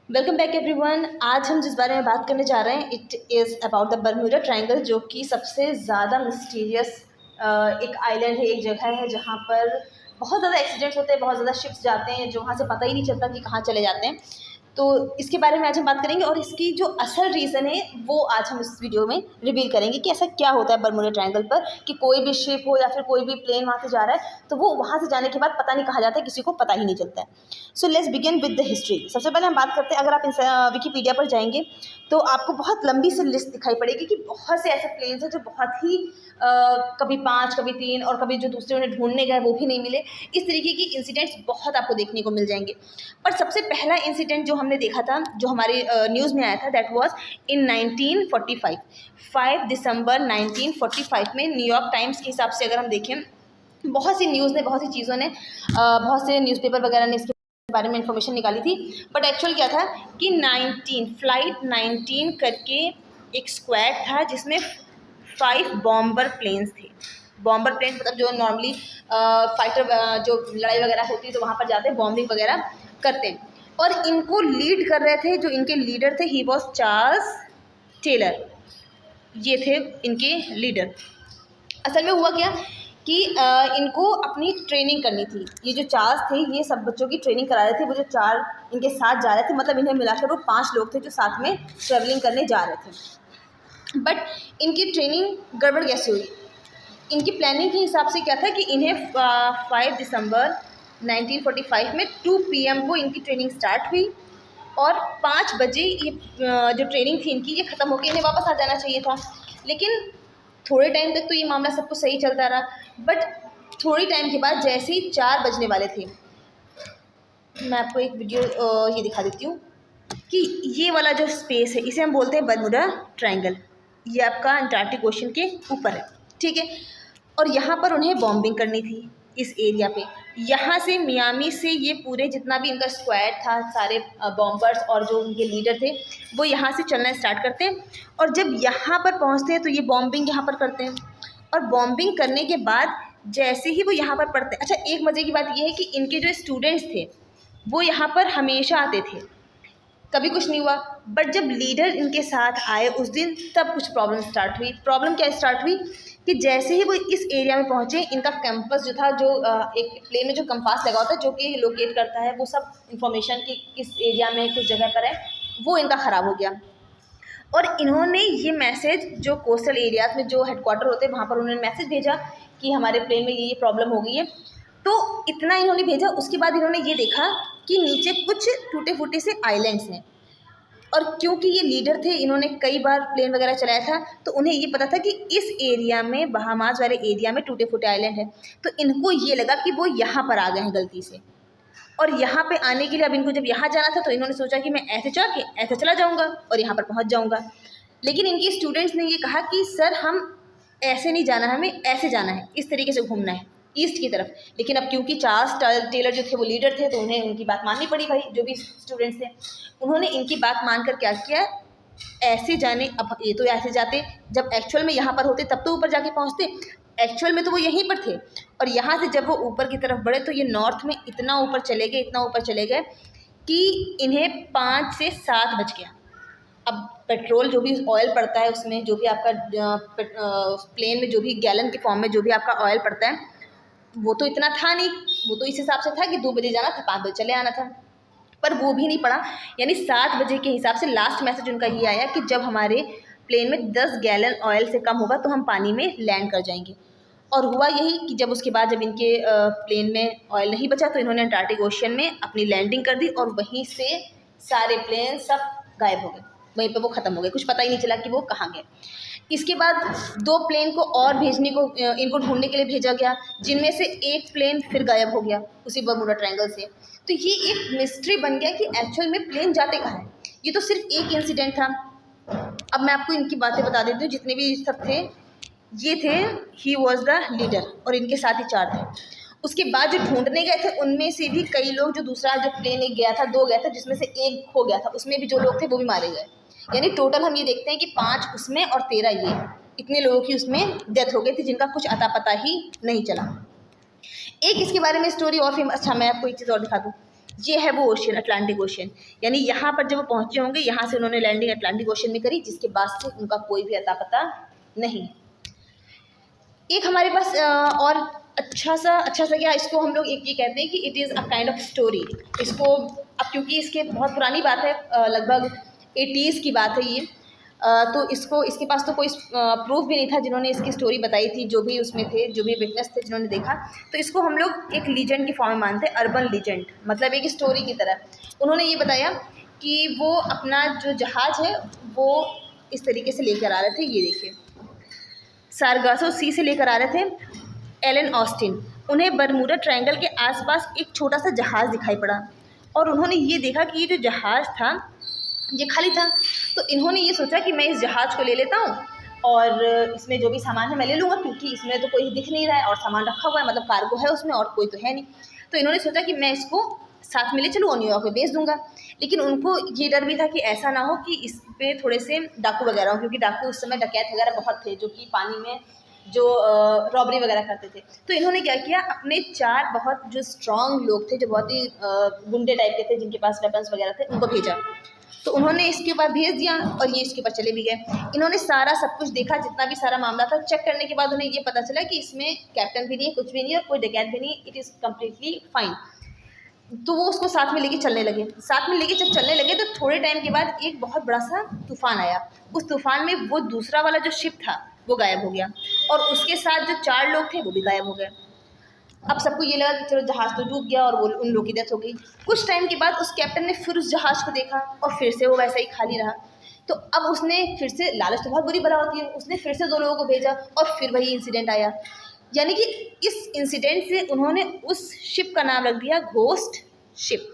Welcome back everyone. आज हम जिस बारे में बात करने जा रहे हैं it is about the Bermuda triangle, जो कि सबसे ज़्यादा मिस्टीरियस एक आइलैंड है, एक जगह है जहाँ पर बहुत ज़्यादा एक्सीडेंट्स होते हैं, बहुत ज़्यादा शिप्स जाते हैं जो वहाँ से पता ही नहीं चलता कि कहाँ चले जाते हैं। तो इसके बारे में आज हम बात करेंगे और इसकी जो असल रीज़न है वो आज हम इस वीडियो में रिवील करेंगे कि ऐसा क्या होता है बर्म्यूडा ट्रायंगल पर कि कोई भी शिप हो या फिर कोई भी प्लेन वहाँ से जा रहा है तो वो वहाँ से जाने के बाद पता नहीं कहाँ जाता है, किसी को पता ही नहीं चलता है। So let's begin with the history. सबसे पहले हम बात करते हैं, अगर आप विकीपीडिया पर जाएंगे तो आपको बहुत लंबी सी लिस्ट दिखाई पड़ेगी कि बहुत से ऐसे प्लेन्स हैं जो बहुत ही कभी 5 कभी 3 और कभी जो दूसरे उन्हें ढूंढने गए वो भी नहीं मिले। इस तरीके की इंसिडेंट्स बहुत आपको देखने को मिल जाएंगे। पर सबसे पहला इंसिडेंट जो हमने देखा था, जो हमारे न्यूज़ में आया था, दैट वाज इन 1945 5 दिसंबर 1945 में न्यूयॉर्क टाइम्स के हिसाब से अगर हम देखें, बहुत सी न्यूज़ ने, बहुत सी चीज़ों ने, बहुत से न्यूज़पेपर वगैरह ने इसके बारे में इंफॉर्मेशन निकाली थी। बट एक्चुअल क्या था कि फ्लाइट 19 करके एक स्क्वाड था जिसमें 5 बॉम्बर प्लेन्स थे। बॉम्बर प्लेन मतलब जो नॉर्मली फाइटर जो लड़ाई वगैरह होती है तो वहाँ पर जाते हैं, बॉम्बिंग वगैरह करते हैं। और इनको लीड कर रहे थे, जो इनके लीडर थे, ही वॉज चार्ल्स टेलर। ये थे इनके लीडर। असल में हुआ क्या कि इनको अपनी ट्रेनिंग करनी थी। ये जो चार्ल्स थे ये सब बच्चों की ट्रेनिंग करा रहे थे। वो जो 4 इनके साथ जा रहे थे, मतलब इन्हें मिलाकर वो 5 लोग थे जो साथ में ट्रेवलिंग करने जा रहे थे। बट इनकी ट्रेनिंग गड़बड़ कैसे हुई? इनकी प्लानिंग के हिसाब से क्या था कि इन्हें 5 दिसंबर 1945 में 2 PM को इनकी ट्रेनिंग स्टार्ट हुई और 5 बजे ये जो ट्रेनिंग थी इनकी ये ख़त्म होकर इन्हें वापस आ जाना चाहिए था। लेकिन थोड़े टाइम तक तो ये मामला सब कुछ सही चलता रहा, बट थोड़ी टाइम के बाद जैसे ही 4 बजने वाले थे, मैं आपको एक वीडियो ये दिखा देती हूँ कि ये वाला जो स्पेस है इसे हम बोलते हैं बर्म्यूडा ट्रायंगल। ये आपका अंटार्कटिक ओशन के ऊपर है, ठीक है। और यहाँ पर उन्हें बॉम्बिंग करनी थी इस एरिया पे। यहाँ से मियामी से ये पूरे जितना भी इनका स्क्वाड था, सारे बॉम्बर्स और जो उनके लीडर थे, वो यहाँ से चलना स्टार्ट करते हैं। और जब यहाँ पर पहुँचते हैं तो ये बॉम्बिंग यहाँ पर करते हैं। और बॉम्बिंग करने के बाद जैसे ही वो यहाँ पर पढ़ते हैं, अच्छा एक मज़े की बात ये है कि इनके जो स्टूडेंट्स थे वो यहाँ पर हमेशा आते थे, कभी कुछ नहीं हुआ। बट जब लीडर इनके साथ आए उस दिन, तब कुछ प्रॉब्लम स्टार्ट हुई। प्रॉब्लम क्या स्टार्ट हुई कि जैसे ही वो इस एरिया में पहुँचे, इनका कैंपस जो था, जो एक प्लेन में जो कंपास लगा होता है जो कि लोकेट करता है वो सब इंफॉर्मेशन कि किस एरिया में किस जगह पर है, वो इनका ख़राब हो गया। और इन्होंने ये मैसेज जो कोस्टल एरियाज़ में जो हेडक्वार्टर होते हैं वहाँ पर उन्होंने मैसेज भेजा कि हमारे प्लेन में ये प्रॉब्लम हो गई है। तो इतना इन्होंने भेजा, उसके बाद इन्होंने ये देखा कि नीचे कुछ टूटे फूटे से आइलैंड्स हैं। और क्योंकि ये लीडर थे, इन्होंने कई बार प्लेन वगैरह चलाया था, तो उन्हें ये पता था कि इस एरिया में, बहामास वाले एरिया में टूटे फूटे आइलैंड है। तो इनको ये लगा कि वो यहाँ पर आ गए हैं गलती से। और यहाँ पे आने के लिए अब इनको जब यहाँ जाना था तो इन्होंने सोचा कि मैं ऐसे चला जाऊँगा और यहाँ पर पहुँच जाऊँगा। लेकिन इनके स्टूडेंट्स ने ये कहा कि सर हम ऐसे नहीं जाना है, हमें ऐसे जाना है, इस तरीके से घूमना है ईस्ट की तरफ। लेकिन अब क्योंकि चार्ल्स टेलर जो थे वो लीडर थे तो उन्हें उनकी बात माननी पड़ी। भाई जो भी स्टूडेंट्स थे उन्होंने इनकी बात मानकर क्या किया, ऐसे जाने। अब ये तो ऐसे जाते, जब एक्चुअल में यहाँ पर होते तब तो ऊपर जाके पहुँचते। एक्चुअल में तो वो यहीं पर थे। और यहाँ से जब वो ऊपर की तरफ बढ़े तो ये नॉर्थ में इतना ऊपर चले गए कि इन्हें 5 से 7 बज गया। अब पेट्रोल जो भी ऑयल पड़ता है उसमें, जो भी आपका प्लेन में जो भी गैलन के फॉर्म में जो भी आपका ऑयल पड़ता है, वो तो इतना था नहीं। वो तो इस हिसाब से था कि 2 बजे जाना था, 5 बजे चले आना था। पर वो भी नहीं पड़ा। यानी 7 बजे के हिसाब से लास्ट मैसेज उनका ये आया कि जब हमारे प्लेन में 10 गैलन ऑयल से कम होगा तो हम पानी में लैंड कर जाएंगे। और हुआ यही कि जब उसके बाद जब इनके प्लेन में ऑयल नहीं बचा तो इन्होंने अंटार्कटिक ओशन में अपनी लैंडिंग कर दी और वहीं से सारे प्लेन सब गायब हो गए। वहीं पे वो ख़त्म हो गए, कुछ पता ही नहीं चला कि वो कहाँ गए। इसके बाद 2 प्लेन को और भेजने को, इनको ढूंढने के लिए भेजा गया, जिनमें से एक प्लेन फिर गायब हो गया उसी बर्म्यूडा ट्रायंगल से। तो ये एक मिस्ट्री बन गया कि एक्चुअल में प्लेन जाते कहाँ हैं। ये तो सिर्फ एक इंसिडेंट था। अब मैं आपको इनकी बातें बता देती हूँ। जितने भी सब थे, ये थे, ही वॉज द लीडर और इनके साथ ही 4 थे। उसके बाद जो ढूंढने गए थे उनमें से भी कई लोग, जो दूसरा जो प्लेन एक गया था, 2 गया था, जिसमें से एक खो गया था, उसमें भी जो लोग थे वो भी मारे गए। यानी टोटल हम ये देखते हैं कि 5 उसमें और 13 ये, इतने लोगों की उसमें डेथ हो गई थी जिनका कुछ अता पता ही नहीं चला। एक इसके बारे में स्टोरी और फेमस। अच्छा मैं आपको एक चीज़ और दिखा दूँ। ये है वो ओशियन, अटलांटिक ओशियन। यानी यहाँ पर जब वो पहुँचे होंगे, यहाँ से उन्होंने लैंडिंग अटलांटिक ओशियन में करी, जिसके बाद से उनका कोई भी अता पता नहीं। एक हमारे पास और अच्छा सा क्या, इसको हम लोग एक ये कहते हैं कि it is a kind of story. इसको अब क्योंकि इसके बहुत पुरानी बात है, लगभग 80s की बात है ये, तो इसके पास तो कोई प्रूफ भी नहीं था जिन्होंने इसकी स्टोरी बताई थी, जो भी उसमें थे, जो भी विटनेस थे जिन्होंने देखा। तो इसको हम लोग एक लीजेंड की फॉर्म में मानते हैं, अर्बन लीजेंड, मतलब एक स्टोरी की तरह। उन्होंने ये बताया कि वो अपना जो जहाज़ है वो इस तरीके से लेकर आ रहे थे, ये देखिए, सारगासो सी से लेकर आ रहे थे एलन ऑस्टिन। उन्हें बरमूडा ट्रायंगल के आसपास एक छोटा सा जहाज़ दिखाई पड़ा और उन्होंने ये देखा कि ये जो जहाज़ था ये खाली था। तो इन्होंने ये सोचा कि मैं इस जहाज़ को ले लेता हूँ और इसमें जो भी सामान है मैं ले लूँगा, क्योंकि इसमें तो कोई दिख नहीं रहा है और सामान रखा हुआ है, मतलब कार्गो है उसमें और कोई तो है नहीं। तो इन्होंने सोचा कि मैं इसको साथ में ले चलूँ और न्यूयॉर्क में बेच दूँगा। लेकिन उनको ये डर भी था कि ऐसा ना हो कि इस पर थोड़े से डाकू वगैरह हो, क्योंकि डाकू उस समय डकैत वगैरह बहुत थे जो कि पानी में जो रॉबरी वगैरह करते थे। तो इन्होंने क्या किया, अपने 4 बहुत जो स्ट्रॉन्ग लोग थे, जो बहुत ही गुंडे टाइप के थे, जिनके पास वेपन्स वगैरह थे, उनको भेजा। तो उन्होंने इसके ऊपर भेज दिया और ये इसके ऊपर चले भी गए। इन्होंने सारा सब कुछ देखा, जितना भी सारा मामला था। चेक करने के बाद उन्हें ये पता चला कि इसमें कैप्टन भी नहीं है, कुछ भी नहीं है और कोई डकैत भी नहीं, इट इज़ कम्प्लीटली फाइन। तो वो उसको साथ में लेके चलने लगे। साथ में लेके जब चलने लगे तो थोड़े टाइम के बाद एक बहुत बड़ा सा तूफान आया। उस तूफान में वो दूसरा वाला जो शिप था वो गायब हो गया और उसके साथ जो 4 लोग थे वो भी गायब हो गए। अब सबको ये लगा कि चलो जहाज़ तो डूब गया और वो उन लोगों की डेथ हो गई। कुछ टाइम के बाद उस कैप्टन ने फिर उस जहाज़ को देखा और फिर से वो वैसा ही खाली रहा। तो अब उसने फिर से, लालच तो बहुत बुरी बला होती है, उसने फिर से 2 लोगों को भेजा और फिर वही इंसिडेंट आया। यानी कि इस इंसिडेंट से उन्होंने उस शिप का नाम रख दिया घोस्ट शिप।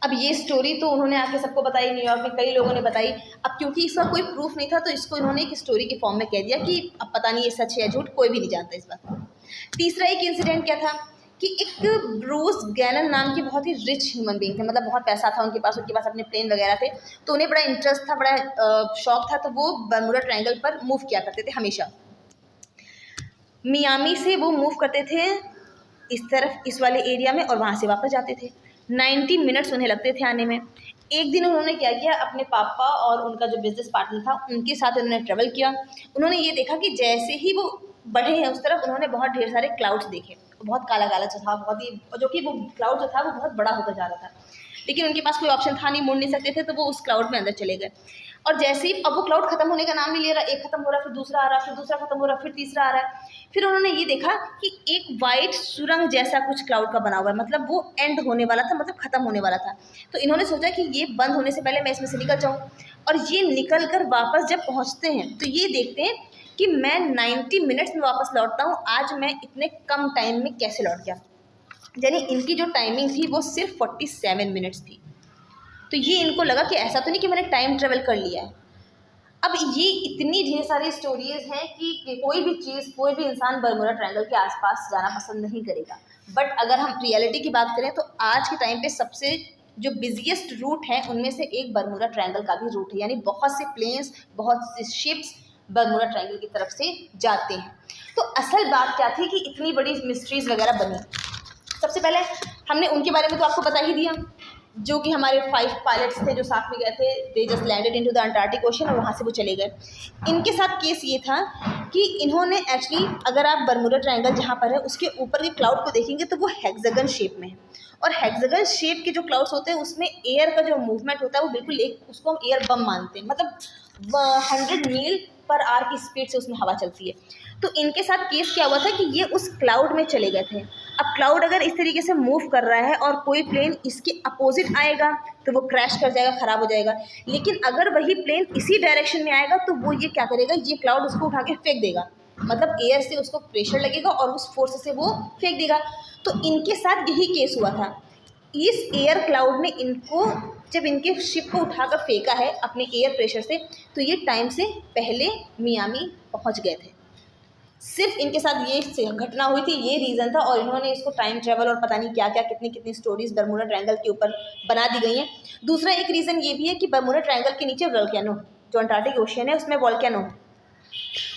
अब ये स्टोरी तो उन्होंने आके सबको बताई, न्यूयॉर्क में कई लोगों ने बताई। अब क्योंकि इसका कोई प्रूफ नहीं था तो इसको इन्होंने एक स्टोरी के फॉर्म में कह दिया कि अब पता नहीं ये सच है या झूठ, कोई भी नहीं जानता इस बात को। तीसरा एक इंसिडेंट क्या था कि एक ब्रूस गैनन नाम के बहुत ही रिच ह्यूमन बीइंग थे, मतलब बहुत पैसा था उनके पास अपने प्लेन वगैरह थे। तो उन्हें बड़ा इंटरेस्ट था, बड़ा शौक था, तो वो बरमूडा ट्रायंगल पर मूव किया करते थे हमेशा। मियामी से वो मूव करते थे इस तरफ, इस वाले एरिया में, और वहाँ से वापस जाते थे। 90 मिनट्स उन्हें लगते थे आने में। एक दिन उन्होंने क्या किया, अपने पापा और उनका जो बिजनेस पार्टनर था उनके साथ उन्होंने ट्रैवल किया। उन्होंने ये देखा कि जैसे ही वो बढ़े हैं उस तरफ, उन्होंने बहुत ढेर सारे क्लाउड्स देखे, बहुत काला काला जो था, बहुत ही, जो कि वो क्लाउड जो था वो बहुत बड़ा होता जा रहा था। लेकिन उनके पास कोई ऑप्शन था नहीं, मुड़ नहीं सकते थे, तो वो उस क्लाउड में अंदर चले गए। और जैसे ही अब वो क्लाउड खत्म होने का नाम नहीं ले रहा, एक खत्म हो रहा, फिर दूसरा आ रहा, फिर दूसरा खत्म हो रहा, फिर तीसरा आ रहा है। फिर उन्होंने ये देखा कि एक वाइट सुरंग जैसा कुछ क्लाउड का बना हुआ है, मतलब वो एंड होने वाला था, मतलब खत्म होने वाला था। तो इन्होंने सोचा कि ये बंद होने से पहले मैं इसमें से निकल जाऊँ। और ये निकल कर वापस जब पहुँचते हैं तो ये देखते हैं कि मैं 90 मिनट्स में वापस लौटता हूँ, आज मैं इतने कम टाइम में कैसे लौट गया। यानी इनकी जो टाइमिंग थी वो सिर्फ 47 मिनट्स थी। तो ये इनको लगा कि ऐसा तो नहीं कि मैंने टाइम ट्रेवल कर लिया है। अब ये इतनी ढेर सारी स्टोरीज़ हैं कि कोई भी चीज़, कोई भी इंसान बरमूडा ट्रायंगल के आसपास जाना पसंद नहीं करेगा। बट अगर हम रियलिटी की बात करें तो आज के टाइम पे सबसे जो बिजिएस्ट रूट है उनमें से एक बरमूडा ट्रायंगल का भी रूट है। यानी बहुत से प्लेन्स, बहुत से शिप्स बरमूडा ट्रायंगल की तरफ से जाते हैं। तो असल बात क्या थी कि इतनी बड़ी मिस्ट्रीज़ वगैरह बनी। सबसे पहले हमने उनके बारे में तो आपको बता ही दिया, जो कि हमारे 5 पायलट्स थे जो साथ में गए थे। They just landed into the Antarctic ocean और वहाँ से वो चले गए। इनके साथ केस ये था कि इन्होंने एक्चुअली, अगर आप बरमूडा ट्रायंगल जहाँ पर है उसके ऊपर के क्लाउड को देखेंगे तो वो हेक्सागन शेप में है। और हेक्सागन शेप के जो क्लाउड्स होते हैं उसमें एयर का जो मूवमेंट होता है वो बिल्कुल उसको हम एयर बम मानते हैं, मतलब 100 मील पर आवर की स्पीड से उसमें हवा चलती है। तो इनके साथ केस क्या हुआ था कि ये उस क्लाउड में चले गए थे। अब क्लाउड अगर इस तरीके से मूव कर रहा है और कोई प्लेन इसके अपोजिट आएगा तो वो क्रैश कर जाएगा, ख़राब हो जाएगा। लेकिन अगर वही प्लेन इसी डायरेक्शन में आएगा तो वो ये क्या करेगा, ये क्लाउड उसको उठा के फेंक देगा, मतलब एयर से उसको प्रेशर लगेगा और उस फोर्स से वो फेंक देगा। तो इनके साथ यही केस हुआ था। इस एयर क्लाउड ने इनको, जब इनके शिप को उठाकर फेंका है अपने एयर प्रेशर से, तो ये टाइम से पहले मियामी पहुंच गए थे। सिर्फ इनके साथ ये घटना हुई थी, ये रीज़न था। और इन्होंने इसको टाइम ट्रैवल और पता नहीं क्या क्या, कितनी कितनी स्टोरीज बरमूडा ट्रायंगल के ऊपर बना दी गई हैं। दूसरा एक रीज़न ये भी है कि बरमूडा ट्रायंगल के नीचे वोल्केनो, जो अंटार्कटिक ओशियन है उसमें वोल्केनो,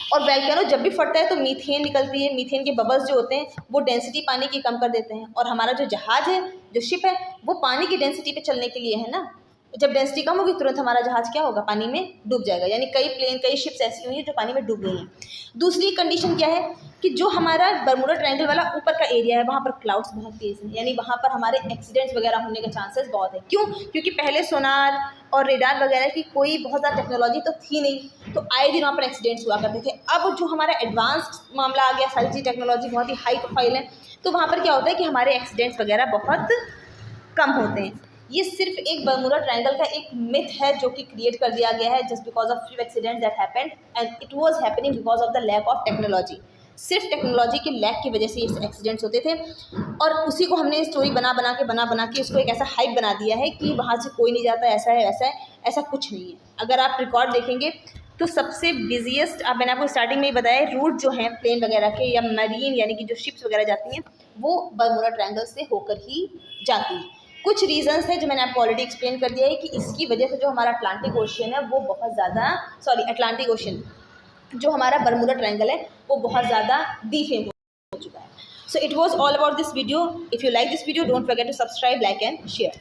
और वैल्केनो जब भी फटता है तो मीथेन निकलती है, मीथेन के बबल्स जो होते हैं वो डेंसिटी पानी की कम कर देते हैं। और हमारा जो जहाज़ है, जो शिप है, वो पानी की डेंसिटी पे चलने के लिए है ना। जब डेंसिटी कम होगी तुरंत हमारा जहाज़ क्या होगा, पानी में डूब जाएगा। यानी कई शिप्स ऐसी हुई हैं जो पानी में डूब गई हैं। दूसरी कंडीशन क्या है कि जो हमारा बर्मुडा ट्रायंगल वाला ऊपर का एरिया है वहाँ पर क्लाउड्स बहुत तेज़ हैं, यानी वहाँ पर हमारे एक्सीडेंट्स वगैरह होने के चांसेस बहुत है। क्यों? क्योंकि पहले सोनार और रेडार वगैरह की कोई बहुत ज़्यादा टेक्नोलॉजी तो थी नहीं, तो आए दिन वहाँ पर एक्सीडेंट्स हुआ करते थे। अब जो हमारा एडवांस मामला आ गया, सारी चीज़ टेक्नोलॉजी बहुत ही हाई प्रोफाइल है, तो वहाँ पर क्या होता है कि हमारे एक्सीडेंट्स वगैरह बहुत कम होते हैं। ये सिर्फ एक बर्मुडा ट्रायंगल का एक मिथ है जो कि क्रिएट कर दिया गया है just because of few accidents that happened and it was happening because of the lack of technology. सिर्फ टेक्नोलॉजी के लैक की वजह से ये एक्सीडेंट्स होते थे, और उसी को हमने स्टोरी बना बना के उसको एक ऐसा हाइप बना दिया है कि वहाँ से कोई नहीं जाता, ऐसा है वैसा है। ऐसा कुछ नहीं है। अगर आप रिकॉर्ड देखेंगे तो सबसे बिजिएस्ट, मैंने आपको स्टार्टिंग में ही बताया, रूट जो हैं प्लेन वगैरह के या मरीन यानी कि जो शिप्स वगैरह जाती हैं वो बर्मुडा ट्रायंगल से होकर ही जाती हैं। कुछ रीजंस है जो मैंने आपको ऑलरेडी एक्सप्लेन कर दिया है कि इसकी वजह से जो हमारा अटलांटिक ओशियन है वो बहुत ज़्यादा, अटलांटिक ओशियन जो हमारा बर्मुडा ट्रायंगल है वो बहुत ज़्यादा डिफेम हो चुका है। So it was all about this video. If you like this video don't forget to subscribe, like and share.